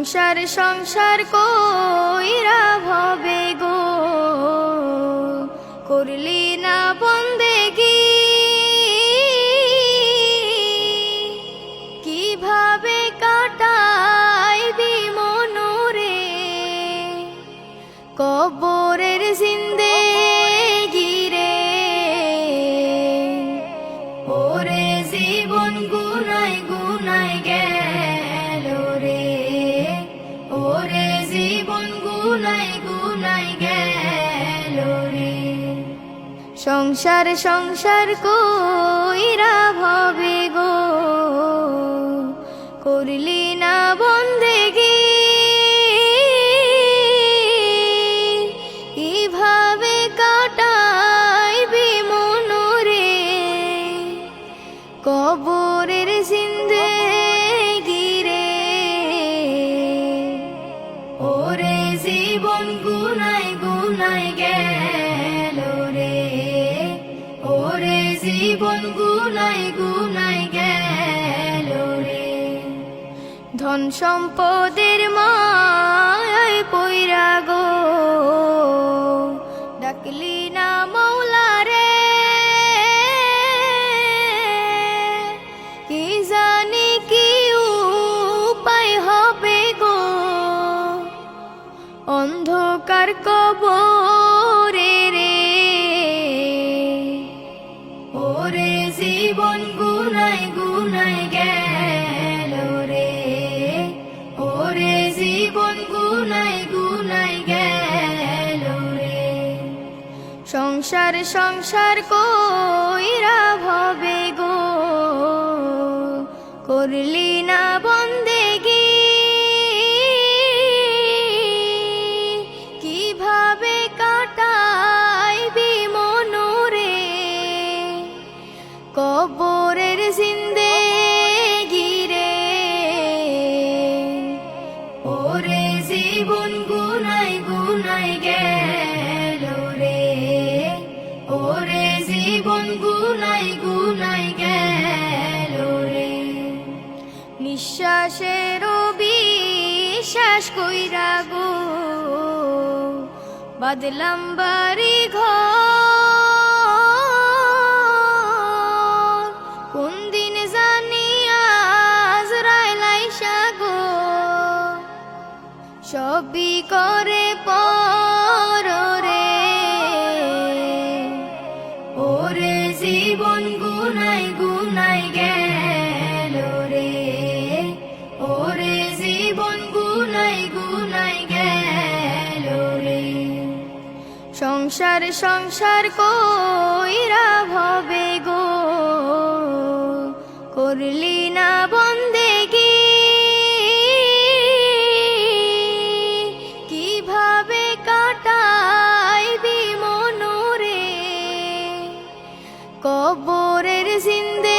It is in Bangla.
সংসার সংসার কইরা ভবে গো করলি না বন্দেগি, কিভাবে কাটাইবি মনরে কবরের জিন্দেগি রে। ওরে জীবন গুনাই গুনাই গেল রে, ওরে জীবন গুনাই গুনাই গেল রে। সংসার সংসার কইরা ভবে গো করলি না বন্দেগি, কিভাবে কাটাইবি মনরে কবরের জিন্দেগি রে। ওরে জীবন গুনাই গুনাই গেল রে, ওরে জীবন গুনাই গুনাই গেল রে। ধন সম্পদের মায়ায় পইরা গো ডাকলি না মৌলা রে, কি জানি কি উপায় হবে গো অন্ধকার কবরে রে। ওরে জীবন গুনাই গুনাই গেল রে, ওরে জীবন গুনাই গুনাই গেল রে। সংসার সংসার কইরা ভবে গো করলি না বন্দেগি, কিভাবে কাটাইবি মনরে কবরের জিন্দেগি রে। ওরে জীবন গুনাই গুনাই গেল রে, ওরে জীবন গুনাই গুনাই গেল রে। নিঃশ্বাসের বিশ্বাস কইরা গো বাদলাম বাড়ি ঘর, কোন দিন জানি আজরাইল আইসা গো সবই করে পর রে। ওরে জীবন গুনাই গুনাই গেল রে, ওরে জীবন গুনাই গুনাই গেল রে। সংসার সংসার কইরা ভবে গো করলি না বন্দেগি, কিভাবে কাটাইবি মনরে কবরের জিন্দেগি